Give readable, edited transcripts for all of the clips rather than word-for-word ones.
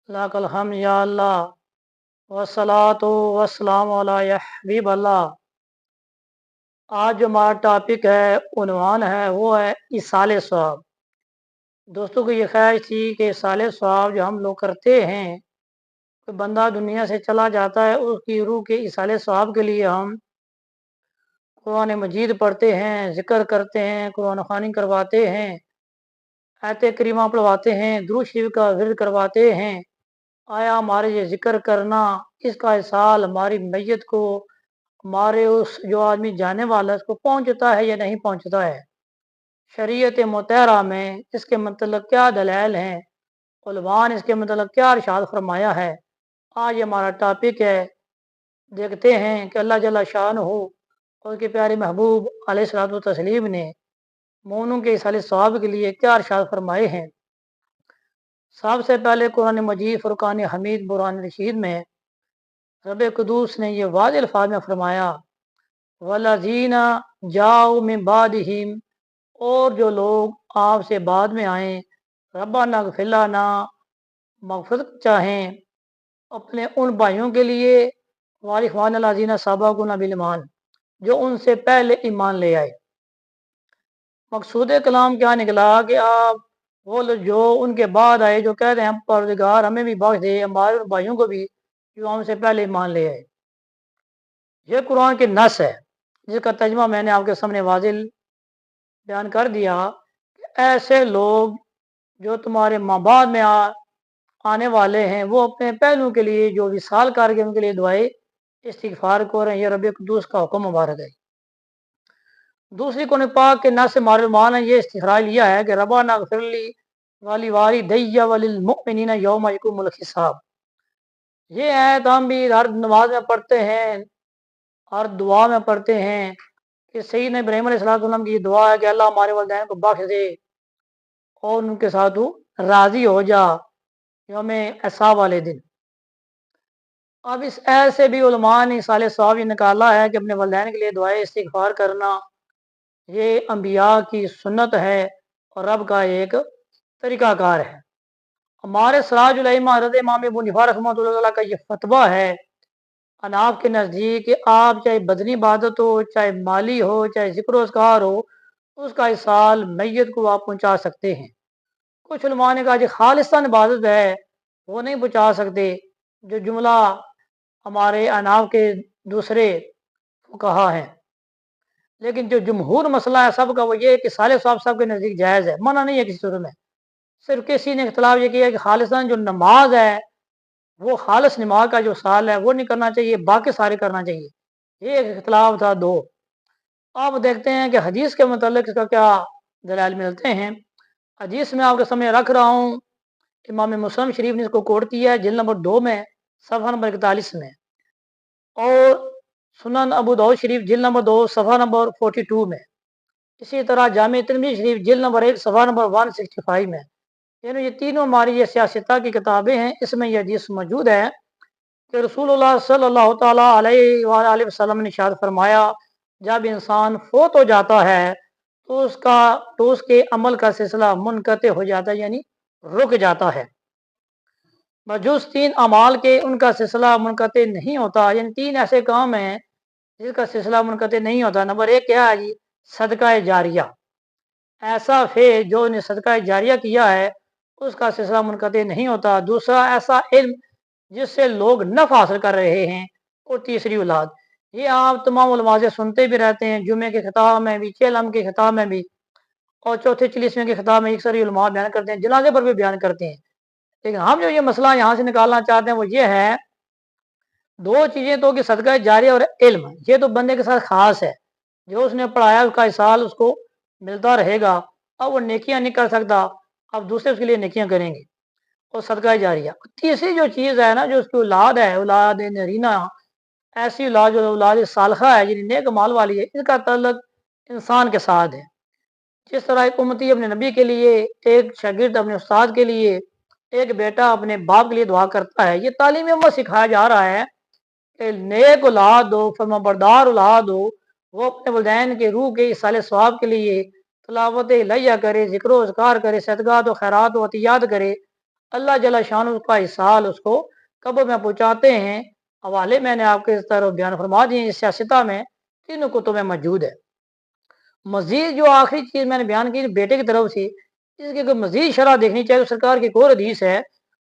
लाकल हम या अल्लाह वस्सलातु वस्सलामु अला या हबीब अल्लाह। आज जो हमारा टॉपिक है, उन्वान है, वो है इसाले सवाब। दोस्तों को ये ख्याल थी कि इसाले सवाब जो हम लोग करते हैं, कोई बंदा दुनिया से चला जाता है, उसकी रूह के इसाले सवाब के लिए हम कुरान मजीद पढ़ते हैं, जिक्र करते हैं, कुरान ख़वानी करवाते हैं, आयत करीमा पढ़वाते हैं, दुरूद शरीफ का विर्द करवाते हैं। आया हमारे ये जिक्र करना, इसका इसाल हमारी मैयत को, हमारे उस जो आदमी जाने वाला है उसको पहुंचता है या नहीं पहुंचता है। शरीयत मुतहरा में इसके मतलब क्या दलाइल हैं, उलमा ने इसके मतलब क्या इरशाद फरमाया है। आज हमारा टॉपिक है। देखते हैं कि अल्लाह जल्ला शान हो और उसके प्यारे महबूब अलैहिस्सलातु तस्लीम ने मोमिनों के इसाले सवाब के लिए क्या इरशाद फरमाए हैं। सबसे पहले कुरान मजीद फुरकान हमीद बुरहान रशीद में रब कुदूस ने ये वाज़ अल्फाज में फरमाया, वल्लज़ीना जाओ मिन बादिहिम, और जो लोग आपसे बाद में आए, रब्बाना इग़फिर लना, मग़फ़िरत चाहें अपने उन भाइयों के लिए, वालिख्वानिल लज़ीना सबक़ूना बिल ईमान, जो उनसे पहले ईमान ले आए। मकसूद कलाम क्या निकला कि आप वो लोग जो उनके बाद आए, जो कह रहे हैं परवरदिगार हमें भी बख्श दे, हमारे उन भाइयों को भी जो हमसे पहले ईमान ले आए। ये कुरान की नस है, जिसका तर्जुमा मैंने आपके सामने वाज़िल बयान कर दिया कि ऐसे लोग जो तुम्हारे माँ बाद में आने वाले हैं, वो अपने पहलू के लिए जो विसाल करके उनके लिए दुआए इस्तिग़फ़ार को रहे हैं। ये रब कुद्दूस का हुक्म मुबारक है। दूसरी कुरान पाक के नस से मालूमान ने ये इस्तिखराज लिया है कि रब्बाना इग़फ़िरली वाली वालिदैया वलिल मुमिनीना यौमा यक़ूमुल हिसाब। ये आयत हम भी हर नमाज में पढ़ते हैं, हर दुआ में पढ़ते हैं कि सैयदना इब्राहीम अलैहिस्सलाम की दुआ है कि अल्लाह हमारे वालिदैन को बख्श दे और उनके साथ तू राज़ी हो जा यौम हिसाब वाले दिन। अब इस ऐसे भी उलमा ने इसाले सवाब ये निकाला है कि अपने वालिदैन के लिए दुआए इस्तिग़फ़ार करना ये अंबिया की सुन्नत है और रब का एक तरीक़ाकार है। हमारे सिराजुल अइम्मा हज़रत इमाम अबू हनीफ़ा रहमतुल्लाह का ये फतवा है अनाफ के नज़दीक कि आप चाहे बदनी इबादत हो, चाहे माली हो, चाहे ज़िक्र अस्कार हो, उसका इसाल मैयत को आप पहुँचा सकते हैं। कुछ उलमा ने कहा जो खालिस्तान इबादत है वो नहीं पहुँचा सकते, जो जुमला हमारे अनाफ के दूसरे फुक़हा हैं। लेकिन जो जमहूर मसला है सबका वो ये है कि साले साहब सब के नज़दीक जायज़ है, मना नहीं है किसी सूरत में। सिर्फ किसी ने इख्तलाफ ये किया कि खालिस्तान जो नमाज है वो खालिस नमाज का जो साल है वो नहीं करना चाहिए, बाकी सारे करना चाहिए। ये एक इख्तलाफ था दो। अब देखते हैं कि हदीस के मतलब इसका क्या दलाइल मिलते हैं। हदीस में आपके सामने रख रहा हूँ, इमाम मुस्लिम शरीफ ने इसको कोट किया है जिल्द नंबर 2 में सफ़ा नंबर 41 में, और सुनन अबू दाऊद शरीफ जिल्द नंबर 2 सफ़ा नंबर 42 में। इसी तरह जामे तिरमिज़ी शरीफ जिल्द नंबर 1 सफ़ा नंबर 165 में। यानी ये तीनों हमारी ये सियासता की किताबें हैं, इसमें यह हदीस मौजूद है कि रसूलुल्लाह सल्लल्लाहु ताला अलैहि वसल्लम ने इरशाद फरमाया, जब इंसान फोत हो जाता है तो उसके अमल का सिलसिला मुनक़ते हो जाता है, यानी रुक जाता है। बजुज़ 3 अमाल के उनका सिलसिला मुनक़ते नहीं होता। यानी 3 ऐसे काम हैं जिसका सिलसिला मुनक़ते नहीं होता। नंबर 1 क्या है जी? सदका जारिया, ऐसा फ़ेल जो ने सदका जारिया किया है उसका सिलसिला मुनक़ते नहीं होता। दूसरा, ऐसा इल्म जिससे लोग नफ़ हासिल कर रहे हैं। और तीसरी, औलाद। ये आप तमाम उलमा से सुनते भी रहते हैं, जुमे के खिताब में भी, चेलम के खिताब में भी, और चौथे चलीसवें के खिताब में अक्सर उलमा बयान करते हैं, जनाजे पर भी बयान करते हैं। लेकिन हम जो ये मसला यहाँ से निकालना चाहते हैं वो ये है, दो चीज़ें तो कि सदका जारिया और इल्म, ये तो बंदे के साथ ख़ास है। जो उसने पढ़ाया उसका इसाल उसको मिलता रहेगा। अब वो नेकियां नहीं कर सकता, अब दूसरे उसके लिए नेकियां करेंगे, और सदका जारिया। तीसरी जो चीज़ है ना, जो उसकी औलाद है, औलाद नरीना, ऐसी औलाद जो औलाद सालखा है, यानी नेक माल वाली है, इसका तल्लुक इंसान के साथ है। जिस तरह एक उम्मती अपने नबी के लिए, एक शागिर्द अपने उस्ताद के लिए, एक बेटा अपने बाप के लिए दुआ करता है, ये तालीम उम्मत सिखाया जा रहा है कि नेक औलाद हो, फरमाबरदार औलाद हो, वो अपने वलदैन के रूह के इसाले सवाब के लिए तलावत इलाहिया करे, ज़िक्र अस्कार करे, सदक़ात व खैरात व अतियात करे, اللہ جل شان کا احسال اس کو قبر میں پہنچاتے ہیں۔ حوالے میں نے آپ کے اس طرح بیان فرما دیے، اس سیاستہ میں تینوں کتب میں موجود ہے۔ مزید جو آخری چیز میں نے بیان کی بیٹے کی طرف سے، اس کی اگر مزید شرح دیکھنی چاہیے تو سرکار کی ایک اور حدیث ہے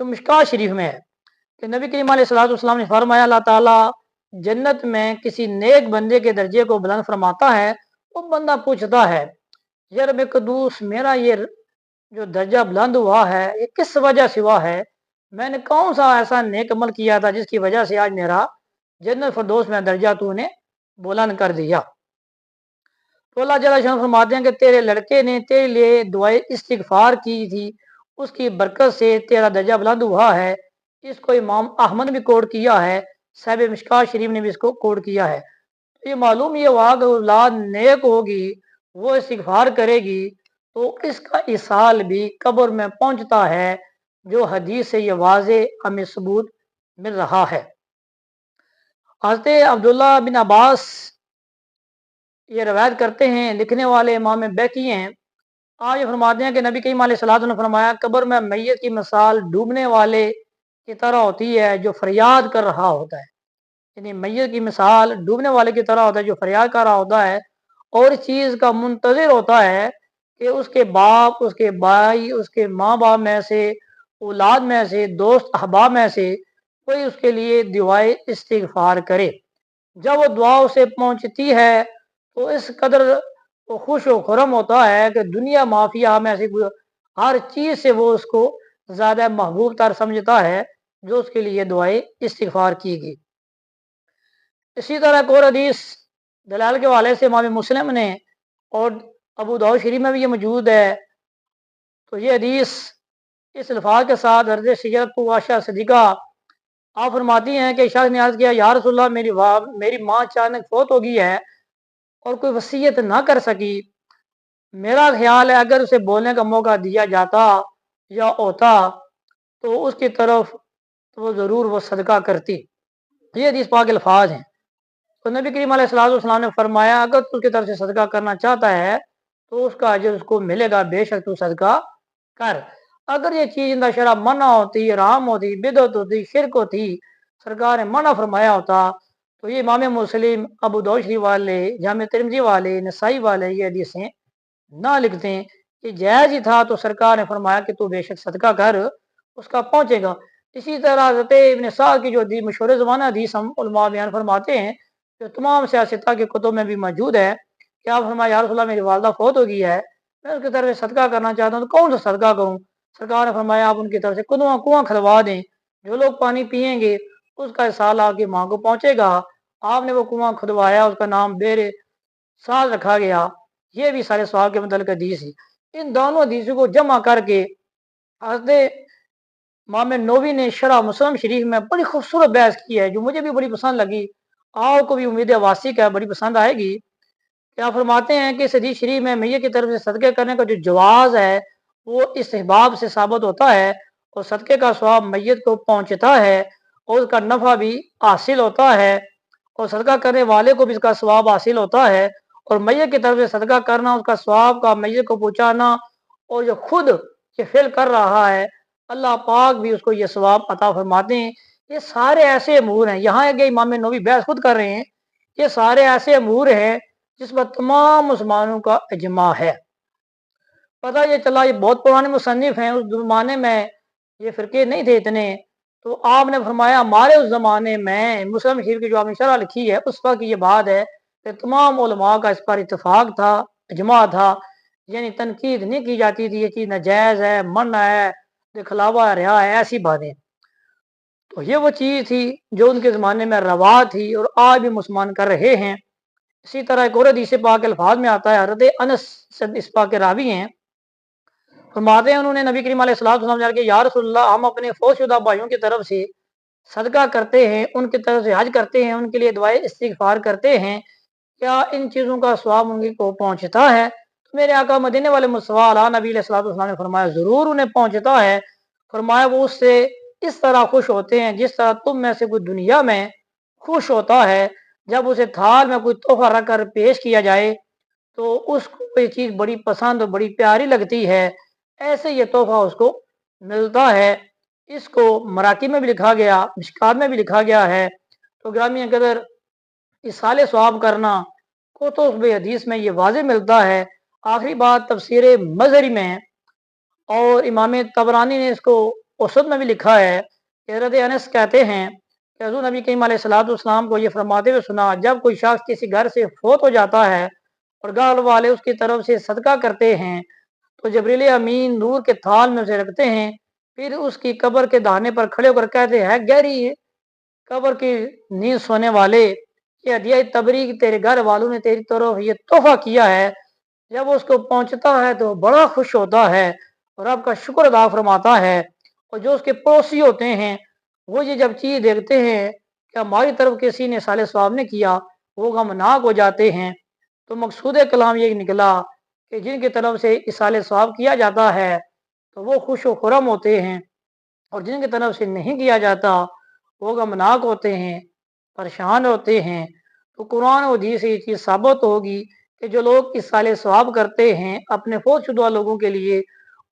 جو مشکات شریف میں ہے کہ نبی کریم علیہ الصلوۃ والسلام نے فرمایا اللہ تعالیٰ جنت میں کسی نیک بندے کے درجے کو بلند فرماتا ہے۔ وہ بندہ پوچھتا ہے یا رب قدوس، میرا یہ جو درجہ بلند ہوا ہے یہ کس وجہ سے ہوا ہے؟ میں نے کون سا ایسا نیک عمل کیا تھا جس کی وجہ سے آج میرا جنت فردوس میں درجہ تو نے بلند کر دیا؟ تو اللہ جل شان فرماتے ہیں کہ تیرے لڑکے نے تیرے لیے دعائے استغفار کی تھی، اس کی برکت سے تیرا درجہ بلند ہوا ہے۔ اس کو امام احمد بھی کوٹ کیا ہے، صاحب مشکات شریف نے بھی اس کو کوٹ کیا ہے۔ یہ معلوم یہ ہوا کہ اولاد نیک ہوگی، وہ استغفار کرے گی تو اس کا اصال بھی قبر میں پہنچتا ہے، جو حدیث سے یہ واضح ہمیں ثبوت مل رہا ہے۔ حضرت عبداللہ بن عباس یہ روایت کرتے ہیں، لکھنے والے امام بیہقی ہیں، آج فرماتے ہیں کہ نبی کریم علیہ الصلوۃ والسلام نے فرمایا قبر میں میت کی مثال ڈوبنے والے کی طرح ہوتی ہے جو فریاد کر رہا ہوتا ہے۔ یعنی میت کی مثال ڈوبنے والے کی طرح ہوتا ہے جو فریاد کر رہا ہوتا ہے اور اس چیز کا منتظر ہوتا ہے کہ اس کے باپ، اس کے بھائی، اس کے ماں باپ میں سے، اولاد میں سے، دوست احباب میں سے کوئی اس کے لیے دعائے استغفار کرے۔ جب وہ دعا اسے پہنچتی ہے تو اس قدر وہ خوش و خرم ہوتا ہے کہ دنیا مافیا میں سے ہر چیز سے وہ اس کو زیادہ محبوب تر سمجھتا ہے جو اس کے لیے دعائے استغفار کی گئی۔ اسی طرح ایک اور حدیث دلال کے حوالے سے امام مسلم نے اور ابو داؤد شریف میں بھی یہ موجود ہے، تو یہ حدیث اس الفاظ کے ساتھ حضرت سیدۃ عائشہ صدیقہ آپ فرماتی ہیں کہ شخص نے عرض کیا یا رسول اللہ میری ماں اچانک فوت ہو گئی ہے اور کوئی وصیت نہ کر سکی، میرا خیال ہے اگر اسے بولنے کا موقع دیا جاتا یا ہوتا تو اس کی طرف وہ ضرور وہ صدقہ کرتی۔ یہ حدیث پاک الفاظ ہیں۔ تو نبی کریم علیہ الصلوۃ والسلام نے فرمایا اگر تو اس کی طرف سے صدقہ کرنا چاہتا ہے تو اس کا اجر اس کو ملے گا، بے شک تو صدقہ کر۔ اگر یہ چیز اندر شرع منع ہوتی، حرام ہوتی، بدعت ہوتی، شرک ہوتی، سرکار نے منع فرمایا ہوتا تو یہ امام مسلم، ابو داؤد شریف والے، جامع ترمذی والے، نسائی والے یہ حدیثیں نہ لکھتے ہیں کہ جائز ہی تھا، تو سرکار نے فرمایا کہ تو بے شک صدقہ کر، اس کا پہنچے گا۔ اسی طرح حضرت ابن سعد کی جو مشہور زمانہ حدیث ہم علماء بیان فرماتے ہیں جو تمام سیاستہ کے کتب میں بھی موجود ہے کہ آپ فرمایا یا رسول اللہ میری والدہ فوت ہو گئی ہے، میں اس کی طرف سے صدقہ کرنا چاہتا ہوں، تو کون سا صدقہ کروں؟ سرکار نے فرمایا آپ ان کی طرف سے کنواں کھدوا دیں، جو لوگ پانی پئیں گے اس کا اصال آپ کی ماں کو پہنچے گا۔ آپ نے وہ کنواں کھدوایا، اس کا نام بیر سعد رکھا گیا۔ یہ بھی سارے سوال کے متعلق حدیث ہے۔ ان دونوں حدیثوں کو جمع کر کے حضرت امام نووی نے شرح مسلم شریف میں بڑی خوبصورت بحث کی ہے جو مجھے بھی بڑی پسند لگی، آپ کو بھی امید واسق ہے بڑی پسند آئے گی۔ کیا فرماتے ہیں کہ اس حدیث شریف میں میت کی طرف سے صدقے کرنے کا جو جواز ہے وہ استحباب سے ثابت ہوتا ہے، اور صدقے کا ثواب میت کو پہنچتا ہے اور اس کا نفع بھی حاصل ہوتا ہے، اور صدقہ کرنے والے کو بھی اس کا ثواب حاصل ہوتا ہے، اور میت کی طرف سے صدقہ کرنا، اس کا ثواب کا میت کو پہنچانا، اور جو خود یہ فعل کر رہا ہے اللہ پاک بھی اس کو یہ ثواب عطا فرماتے ہیں۔ یہ سارے ایسے امور ہیں، یہاں کہ امام نووی بحث خود کر رہے ہیں، یہ سارے ایسے امور ہیں جس پر تمام مسلمانوں کا اجماع ہے۔ پتہ یہ چلا یہ بہت پرانے مصنف ہیں، اس زمانے میں یہ فرقے نہیں تھے اتنے، تو آپ نے فرمایا ہمارے اس زمانے میں مسلم شریف کی جو آپ نے شرح لکھی ہے اس وقت کی یہ بات ہے کہ تمام علماء کا اس پر اتفاق تھا، اجماع تھا، یعنی تنقید نہیں کی جاتی تھی یہ چیز ناجائز ہے، منع ہے، دکھلاوا رہا ہے، ایسی باتیں۔ تو یہ وہ چیز تھی جو ان کے زمانے میں روا تھی اور آج بھی مسلمان کر رہے ہیں۔ اسی طرح ایک اور حدیث پاک الفاظ میں آتا ہے، حضرت انس اس پاک کے راوی ہیں، فرماتے ہیں انہوں نے نبی کریم علیہ الصلوۃ والسلام کہ یا رسول اللہ ہم اپنے فوت شدہ بھائیوں کی طرف سے صدقہ کرتے ہیں، ان کی طرف سے حج کرتے ہیں، ان کے لیے دعائیں استغفار کرتے ہیں، کیا ان چیزوں کا ثواب ان کو پہنچتا ہے؟ تو میرے آقا مدینے والے مصطفیٰ علیہ نبی علیہ الصلوۃ والسلام نے فرمایا ضرور انہیں پہنچتا ہے۔ فرمایا وہ اس سے اس طرح خوش ہوتے ہیں جس طرح تم میں سے کوئی دنیا میں خوش ہوتا ہے جب اسے تھال میں کوئی تحفہ رکھ کر پیش کیا جائے تو اس کو یہ چیز بڑی پسند اور بڑی پیاری لگتی ہے، ایسے یہ تحفہ اس کو ملتا ہے۔ इसको मराकी में भी लिखा गया, मिशकात में भी लिखा गया है। तो ग्रामीण कदर इसाले सवाब करना कुतुब हदीस में ये वाज़े मिलता है। आखिरी बात तफसीर मज़हरी में है और इमाम तबरानी ने इसको औसत में भी लिखा है। हज़रत अनस कहते हैं कि हुज़ूर नबी करीम अलैहिस्सलाम को ये फरमाते हुए सुना, जब कोई शख्स किसी घर से फोत हो जाता है और घर वाले उसकी तरफ से सदका करते हैं तो जबरील अमीन नूर के थाल में उसे रखते हैं, फिर उसकी कब्र के दाने पर खड़े होकर कहते हैं, गहरी कब्र की नींद सोने वाले, ये हदिया तबरी तेरे घर वालों ने तेरी तरफ ये तोहफा किया है। जब वो उसको पहुंचता है तो बड़ा खुश होता है और आपका शुक्र अदा फरमाता है। और जो उसके पड़ोसी होते हैं वो ये जब चीज़ देखते हैं कि हमारी तरफ किसी ने साले सवाब ने किया, वो गमनाक हो जाते हैं। तो मकसूद कलाम ये निकला कि जिनकी तरफ से इसाले सवाब किया जाता है तो वो खुश व खुरम होते हैं, और जिनकी तरफ से नहीं किया जाता वो गमनाक होते हैं, परेशान होते हैं। तो कुरान और हदीस से ये चीज़ साबित होगी कि जो लोग इसाले सवाब करते हैं अपने फौत शुदा लोगों के लिए,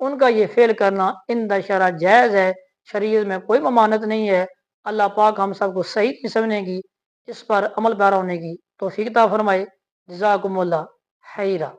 उनका ये फेल करना इंद शरा जायज़ है, शरीयत में कोई ममानत नहीं है। अल्लाह पाक हम सबको सही नहीं समझने की, इस पर अमल पैरा होने की तौफीक अता फरमाए। जज़ाकुमुल्लाह खैरा।